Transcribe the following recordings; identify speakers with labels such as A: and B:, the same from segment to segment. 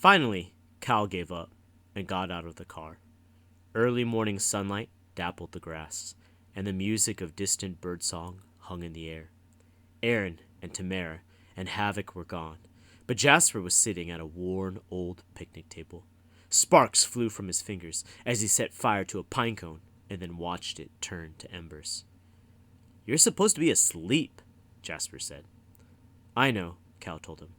A: Finally, Cal gave up and got out of the car. Early morning sunlight dappled the grass, and the music of distant birdsong hung in the air. Aaron and Tamara and Havoc were gone, but Jasper was sitting at a worn old picnic table. Sparks flew from his fingers as he set fire to a pine cone and then watched it turn to embers. "You're supposed to be asleep," Jasper said. "I know," Cal told him,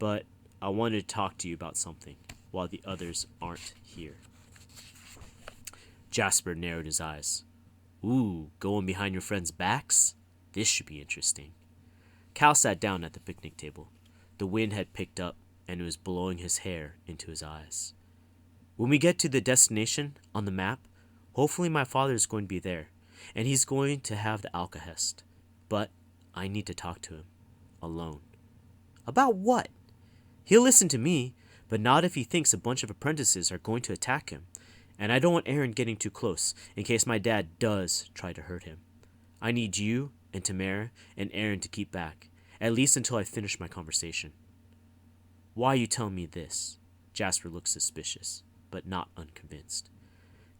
A: "but I wanted to talk to you about something while the others aren't here." Jasper narrowed his eyes. "Ooh, going behind your friends' backs? This should be interesting." Cal sat down at the picnic table. The wind had picked up, and it was blowing his hair into his eyes. "When we get to the destination on the map, hopefully my father is going to be there, and he's going to have the alkahest. But I need to talk to him. Alone." "About what?" "He'll listen to me, but not if he thinks a bunch of apprentices are going to attack him. And I don't want Aaron getting too close, in case my dad does try to hurt him. I need you and Tamara and Aaron to keep back, at least until I finish my conversation." "Why are you telling me this?" Jasper looked suspicious, but not unconvinced.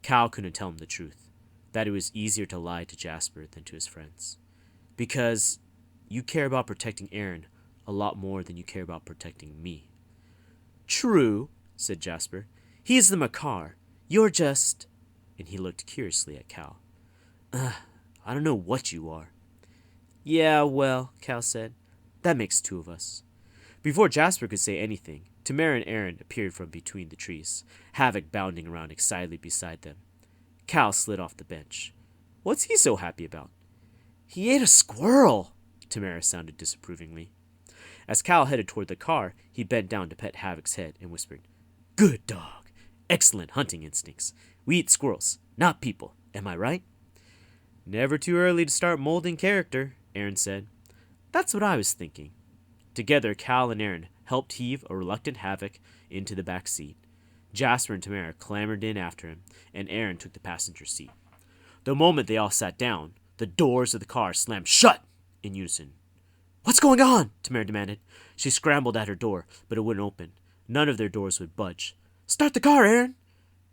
A: Cal couldn't tell him the truth, that it was easier to lie to Jasper than to his friends. "Because you care about protecting Aaron a lot more than you care about protecting me." "True," said Jasper. "He's the Makar. You're just—" and he looked curiously at Cal. "I don't know what you are." "Yeah, well," Cal said, "that makes two of us." Before Jasper could say anything, Tamara and Aaron appeared from between the trees, Havoc bounding around excitedly beside them. Cal slid off the bench. "What's he so happy about?" "He ate a squirrel," Tamara sounded disapprovingly. As Cal headed toward the car, he bent down to pet Havoc's head and whispered, "Good dog. Excellent hunting instincts. We eat squirrels, not people. Am I right?" "Never too early to start molding character," Aaron said. "That's what I was thinking." Together, Cal and Aaron helped heave a reluctant Havoc into the back seat. Jasper and Tamara clambered in after him, and Aaron took the passenger seat. The moment they all sat down, the doors of the car slammed shut in unison. "What's going on?" Tamara demanded. She scrambled at her door, but it wouldn't open. None of their doors would budge. "Start the car, Aaron!"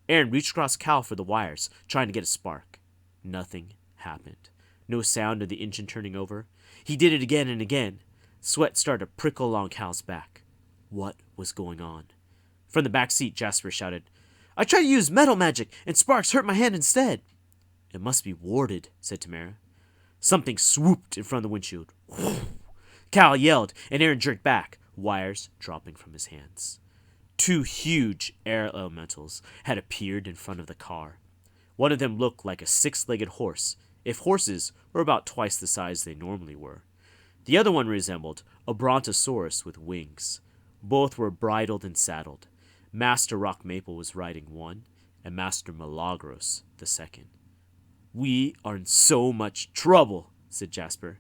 A: Aaron reached across Cal for the wires, trying to get a spark. Nothing happened. No sound of the engine turning over. He did it again and again. Sweat started to prickle along Cal's back. What was going on? From the back seat, Jasper shouted, "I tried to use metal magic, and sparks hurt my hand instead." "It must be warded," said Tamara. Something swooped in front of the windshield. Cal yelled, and Aaron jerked back, wires dropping from his hands. Two huge air elementals had appeared in front of the car. One of them looked like a six-legged horse, if horses were about twice the size they normally were. The other one resembled a brontosaurus with wings. Both were bridled and saddled. Master Rock Maple was riding one, and Master Milagros the second. "We are in so much trouble," said Jasper.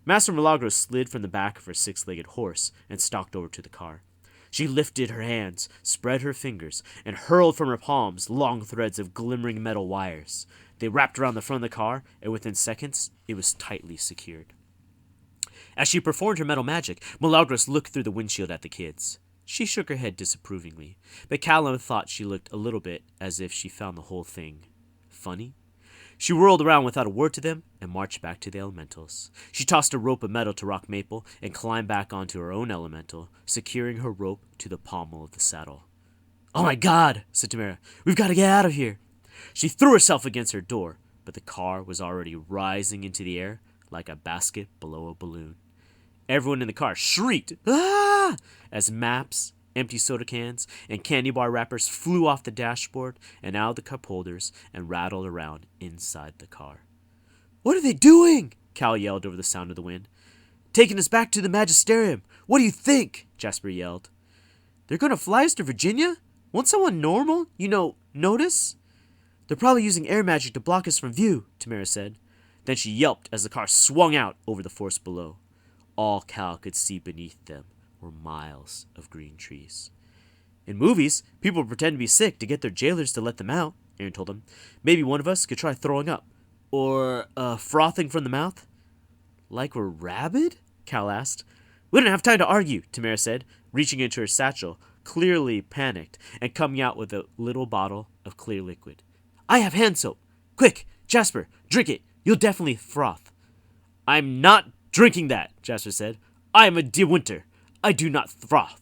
A: Master Milagros slid from the back of her six-legged horse and stalked over to the car. She lifted her hands, spread her fingers, and hurled from her palms long threads of glimmering metal wires. They wrapped around the front of the car, and within seconds, it was tightly secured. As she performed her metal magic, Milagros looked through the windshield at the kids. She shook her head disapprovingly, but Callum thought she looked a little bit as if she found the whole thing funny. She whirled around without a word to them and marched back to the elementals. She tossed a rope of metal to Rock Maple and climbed back onto her own elemental, securing her rope to the pommel of the saddle. "Oh my God," said Tamara. "We've got to get out of here." She threw herself against her door, but the car was already rising into the air like a basket below a balloon. Everyone in the car shrieked, "Ah!" as maps, empty soda cans, and candy bar wrappers flew off the dashboard and out of the cup holders and rattled around inside the car. "What are they doing?" Cal yelled over the sound of the wind. "Taking us back to the Magisterium. What do you think?" Jasper yelled. "They're going to fly us to Virginia? Won't someone normal, notice?" "They're probably using air magic to block us from view," Tamara said. Then she yelped as the car swung out over the forest below. All Cal could see beneath them were miles of green trees. "In movies, people pretend to be sick to get their jailers to let them out," Aaron told him. "Maybe one of us could try throwing up. Or, frothing from the mouth." "Like we're rabid?" Cal asked. "We don't have time to argue," Tamara said, reaching into her satchel, clearly panicked and coming out with a little bottle of clear liquid. I have hand soap. Quick, Jasper, drink it. You'll definitely froth. I'm not drinking that, Jasper said. I am a De Winter. I do not froth.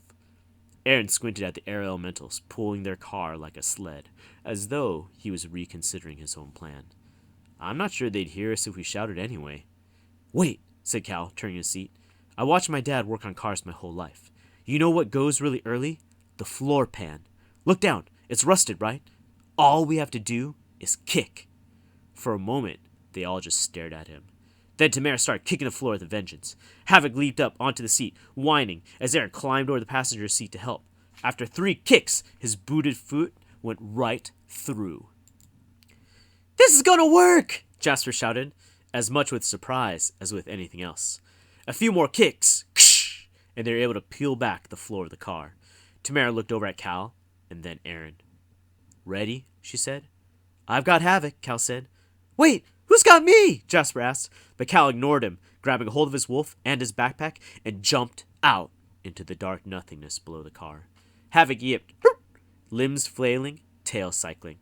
A: Aaron squinted at the air elementals pulling their car like a sled, as though he was reconsidering his own plan. I'm not sure they'd hear us if we shouted anyway. Wait, said Cal, turning his seat. I watched my dad work on cars my whole life. You know what goes really early? The floor pan. Look down. It's rusted, right? All we have to do is kick. For a moment, they all just stared at him. Then Tamara started kicking the floor with a vengeance. Havoc leaped up onto the seat, whining, as Aaron climbed over the passenger seat to help. After 3 kicks, his booted foot went right through. This is gonna work! Jasper shouted, as much with surprise as with anything else. A few more kicks, and they were able to peel back the floor of the car. Tamara looked over at Cal, and then Aaron. Ready? She said. I've got Havoc, Cal said. Wait, who's got me? Jasper asked, but Cal ignored him, grabbing a hold of his wolf and his backpack, and jumped out into the dark nothingness below the car. Havoc yipped, limbs flailing, tail cycling.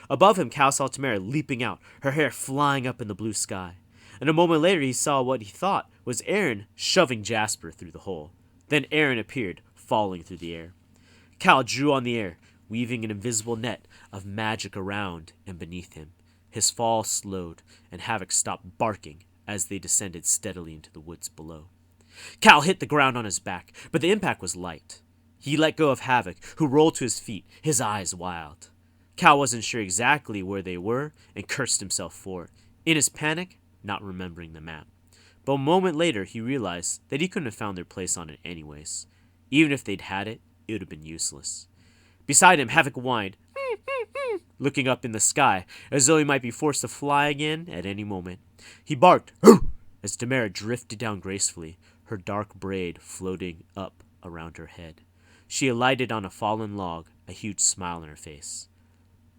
A: Above him, Cal saw Tamara leaping out, her hair flying up in the blue sky. And a moment later, he saw what he thought was Aaron shoving Jasper through the hole. Then Aaron appeared, falling through the air. Cal drew on the air, weaving an invisible net of magic around and beneath him. His fall slowed, and Havoc stopped barking as they descended steadily into the woods below. Cal hit the ground on his back, but the impact was light. He let go of Havoc, who rolled to his feet, his eyes wild. Cal wasn't sure exactly where they were and cursed himself for it, in his panic, not remembering the map. But a moment later, he realized that he couldn't have found their place on it anyways. Even if they'd had it, it would have been useless. Beside him, Havoc whined, looking up in the sky as though he might be forced to fly again at any moment. He barked as Tamara drifted down gracefully, her dark braid floating up around her head. She alighted on a fallen log, a huge smile on her face.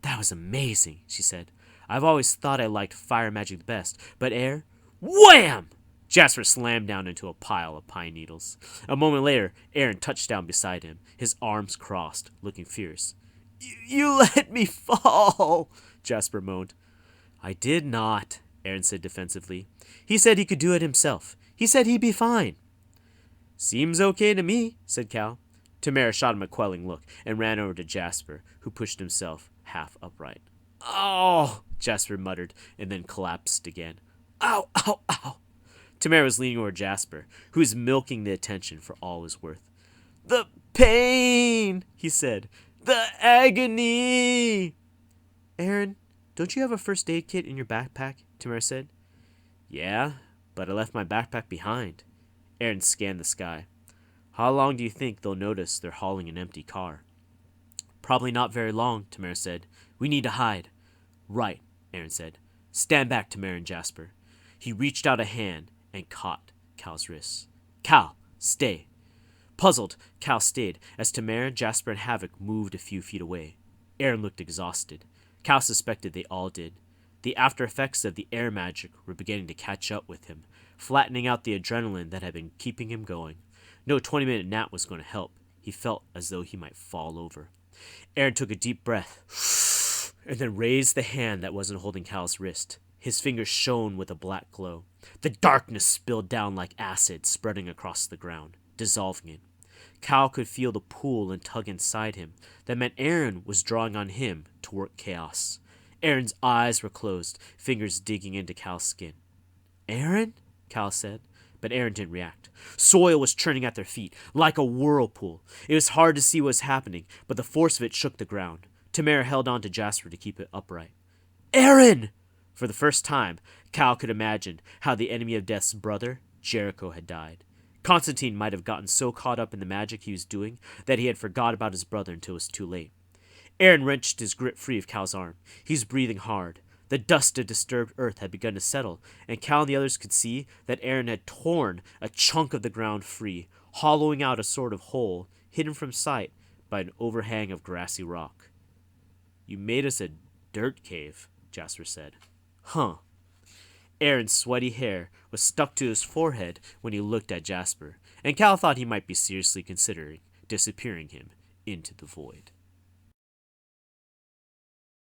A: That was amazing, she said. I've always thought I liked fire magic the best, but air... Wham! Jasper slammed down into a pile of pine needles. A moment later, Aaron touched down beside him, his arms crossed, looking fierce. You let me fall, Jasper moaned. I did not, Aaron said defensively. He said he could do it himself. He said he'd be fine. Seems okay to me, said Cal. Tamara shot him a quelling look and ran over to Jasper, who pushed himself half upright. Oh, Jasper muttered and then collapsed again. Ow, ow, ow. Tamara was leaning over Jasper, who was milking the attention for all it was worth. The pain, he said. The agony. Aaron, don't you have a first aid kit in your backpack? Tamara said. Yeah, but I left my backpack behind. Aaron scanned the sky. How long do you think they'll notice they're hauling an empty car? Probably not very long, Tamara said. We need to hide. Right, Aaron said. Stand back, Tamara and Jasper. He reached out a hand and caught Cal's wrist. Cal, stay. Puzzled, Cal stayed as Tamara, Jasper, and Havoc moved a few feet away. Aaron looked exhausted. Cal suspected they all did. The after effects of the air magic were beginning to catch up with him, flattening out the adrenaline that had been keeping him going. No 20-minute nap was going to help. He felt as though he might fall over. Aaron took a deep breath and then raised the hand that wasn't holding Cal's wrist. His fingers shone with a black glow. The darkness spilled down like acid, spreading across the ground, dissolving it. Cal could feel the pull and tug inside him. That meant Aaron was drawing on him to work chaos. Aaron's eyes were closed, fingers digging into Cal's skin. Aaron? Cal said, but Aaron didn't react. Soil was churning at their feet, like a whirlpool. It was hard to see what was happening, but the force of it shook the ground. Tamara held on to Jasper to keep it upright. Aaron! For the first time, Cal could imagine how the enemy of death's brother, Jericho, had died. Constantine might have gotten so caught up in the magic he was doing that he had forgot about his brother until it was too late. Aaron wrenched his grip free of Cal's arm. He was breathing hard. The dust of disturbed earth had begun to settle, and Cal and the others could see that Aaron had torn a chunk of the ground free, hollowing out a sort of hole, hidden from sight by an overhang of grassy rock. You made us a dirt cave, Jasper said. Huh. Aaron's sweaty hair was stuck to his forehead when he looked at Jasper, and Cal thought he might be seriously considering disappearing him into the void.